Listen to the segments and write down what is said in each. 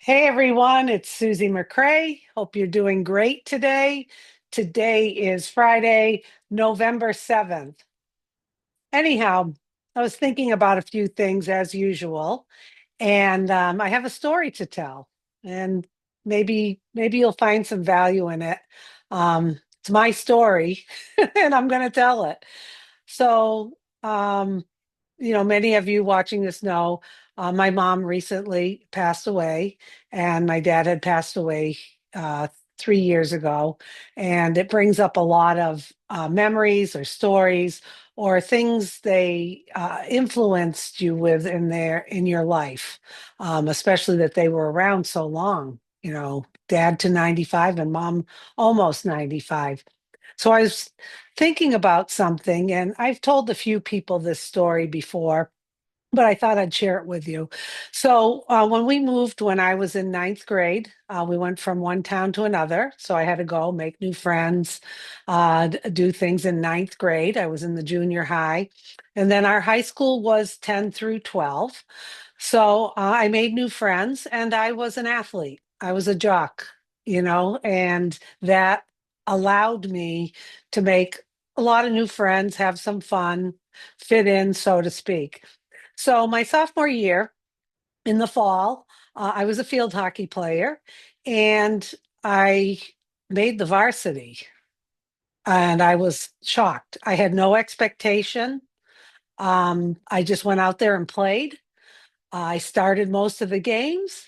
Hey everyone, it's Susie McCrae. Hope you're doing great today. Today is Friday, November 7th. Anyhow, I was thinking about a few things as usual, and I have a story to tell, and maybe you'll find some value in it. It's my story, and I'm going to tell it. So, um, many of you watching this know my mom recently passed away, and my dad had passed away 3 years ago. And it brings up a lot of memories or stories or things they influenced you with in your life, especially that they were around so long. Dad to 95 and mom almost 95. So I was thinking about something, and I've told a few people this story before, but I thought I'd share it with you. So when we moved, when I was in ninth grade, we went from one town to another. So I had to go make new friends, do things in ninth grade. I was in the junior high. And then our high school was 10 through 12. So I made new friends and I was an athlete. I was a jock, and that allowed me to make a lot of new friends, have some fun, fit in, so to speak. So my sophomore year in the fall, I was a field hockey player and I made the varsity and I was shocked. I had no expectation. I just went out there and played. I started most of the games.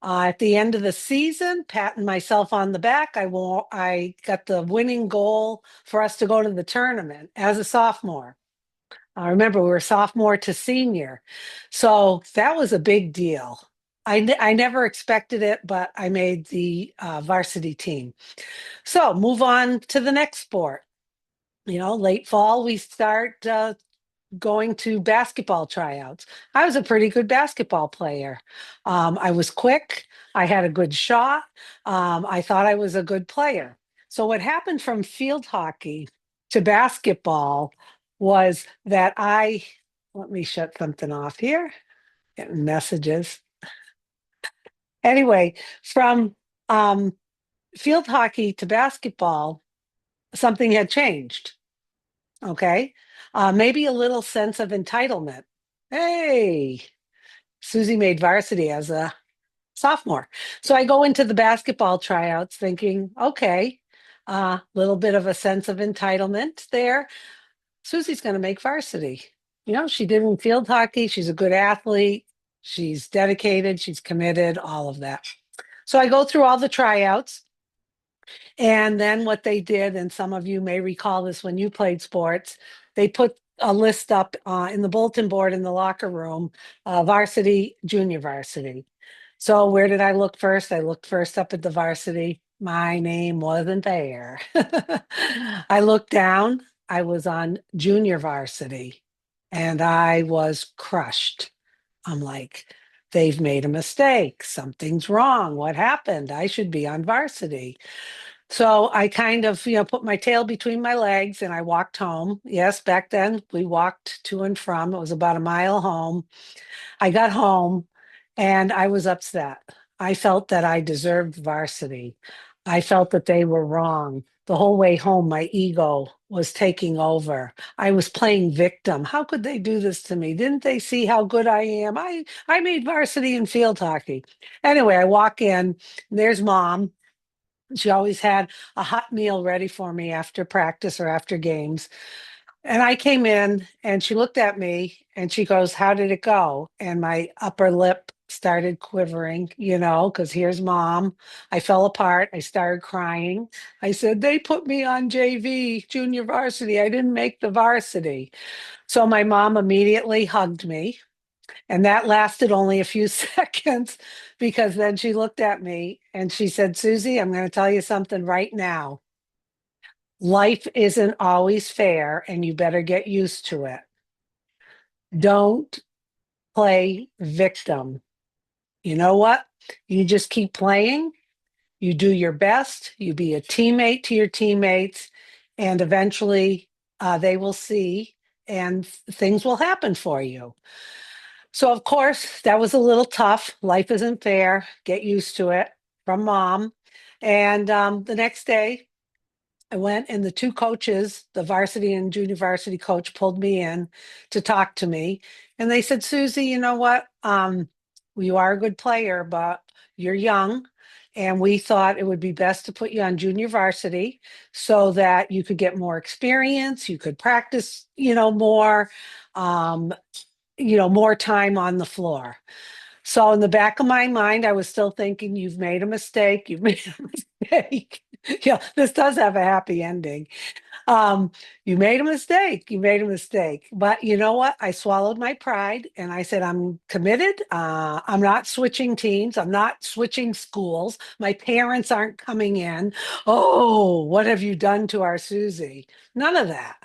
At the end of the season, patting myself on the back, I got the winning goal for us to go to the tournament as a sophomore. I remember we were sophomore to senior. So that was a big deal. I never expected it, but I made the varsity team. So move on to the next sport. Late fall, we start going to basketball tryouts. I was a pretty good basketball player. I was quick. I had a good shot. I thought I was a good player. So what happened from field hockey to basketball was that let me shut something off here, getting messages. Anyway, from um, field hockey to basketball, something had changed. Okay. Maybe a little sense of entitlement. Hey, Susie made varsity as a sophomore. So I go into the basketball tryouts thinking, okay, a little bit of a sense of entitlement there. Susie's going to make varsity. She did in field hockey. She's a good athlete. She's dedicated. She's committed, all of that. So I go through all the tryouts. And then what they did, and some of you may recall this when you played sports, they put a list up in the bulletin board in the locker room, varsity, junior varsity. So where did I look first? I looked first up at the varsity. My name wasn't there. I looked down. I was on junior varsity and I was crushed. I'm like, they've made a mistake. Something's wrong. What happened? I should be on varsity. So I kind of, put my tail between my legs and I walked home. Yes, back then we walked to and from. It was about a mile home. I got home and I was upset. I felt that I deserved varsity. I felt that they were wrong. The whole way home, my ego was taking over. I was playing victim. How could they do this to me? Didn't they see how good I am? I made varsity in field hockey. Anyway, I walk in, there's mom. She always had a hot meal ready for me after practice or after games. And I came in and she looked at me and she goes, "How did it go?" And my upper lip started quivering, because here's mom. I fell apart. I started crying. I said, "They put me on JV, junior varsity. I didn't make the varsity." So my mom immediately hugged me. And that lasted only a few seconds because then she looked at me and she said, "Susie, I'm going to tell you something right now. Life isn't always fair and you better get used to it. Don't play victim. You know what? You just keep playing. You do your best. You be a teammate to your teammates, and eventually they will see and things will happen for you." So, of course, that was a little tough. Life isn't fair. Get used to it from mom. And the next day, I went, and the two coaches, the varsity and junior varsity coach, pulled me in to talk to me. And they said, Susie, you know what? You are a good player, but you're young. And we thought it would be best to put you on junior varsity so that you could get more experience, you could practice, more, um, more time on the floor. So in the back of my mind, I was still thinking, you've made a mistake. You've made a mistake. Yeah, this does have a happy ending. Um, you made a mistake. You made a mistake. But you know what? I swallowed my pride and I said, I'm committed. I'm not switching teams. I'm not switching schools. My parents aren't coming in. Oh, what have you done to our Susie? None of that.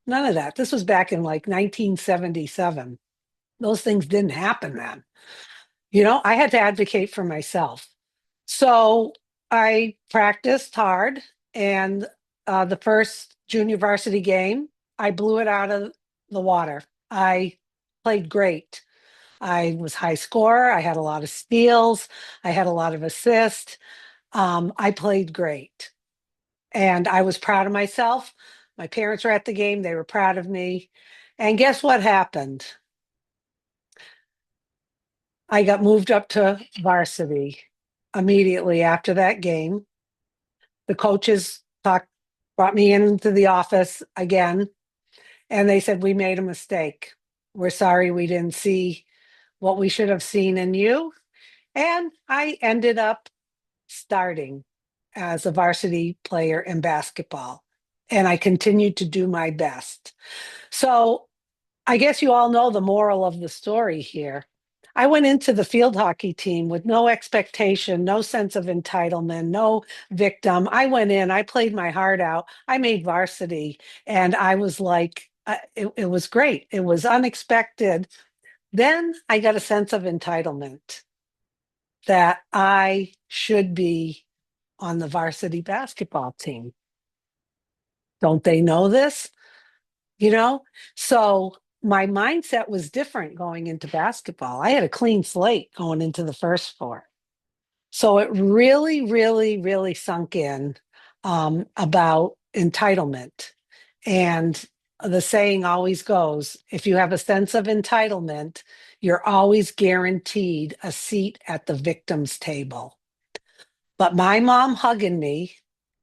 None of that. This was back in like 1977. Those things didn't happen then. I had to advocate for myself. So I practiced hard, and the first junior varsity game, I blew it out of the water. I played great. I was high scorer. I had a lot of steals. I had a lot of assists. I played great, and I was proud of myself. My parents were at the game. They were proud of me. And guess what happened? I got moved up to varsity immediately after that game. The coaches brought me into the office again, and they said, we made a mistake. We're sorry we didn't see what we should have seen in you. And I ended up starting as a varsity player in basketball, and I continued to do my best. So I guess you all know the moral of the story here. I went into the field hockey team with no expectation, no sense of entitlement, no victim. I went in, I played my heart out, I made varsity, and I was like, it was great. It was unexpected. Then I got a sense of entitlement that I should be on the varsity basketball team. Don't they know this? you know? So my mindset was different going into basketball. I had a clean slate going into the first sport. So it really, really, really sunk in about entitlement. And the saying always goes, if you have a sense of entitlement, you're always guaranteed a seat at the victim's table. But my mom hugging me,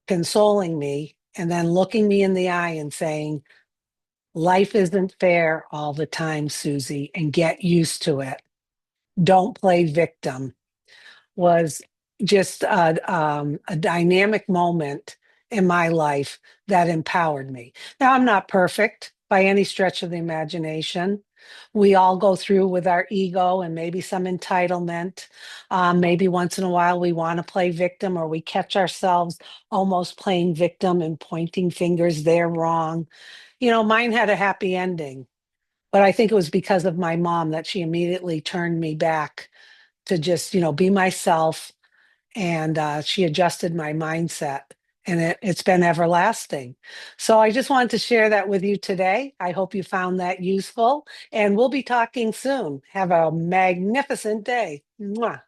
consoling me, and then looking me in the eye and saying, life isn't fair all the time, Susie, and get used to it. Don't play victim, was just a dynamic moment in my life that empowered me. Now, I'm not perfect by any stretch of the imagination. We all go through with our ego and maybe some entitlement. Maybe once in a while we want to play victim, or we catch ourselves almost playing victim and pointing fingers, they're wrong. Mine had a happy ending, but I think it was because of my mom that she immediately turned me back to just, be myself. And she adjusted my mindset, and it's been everlasting. So I just wanted to share that with you today. I hope you found that useful, and we'll be talking soon. Have a magnificent day. Mwah.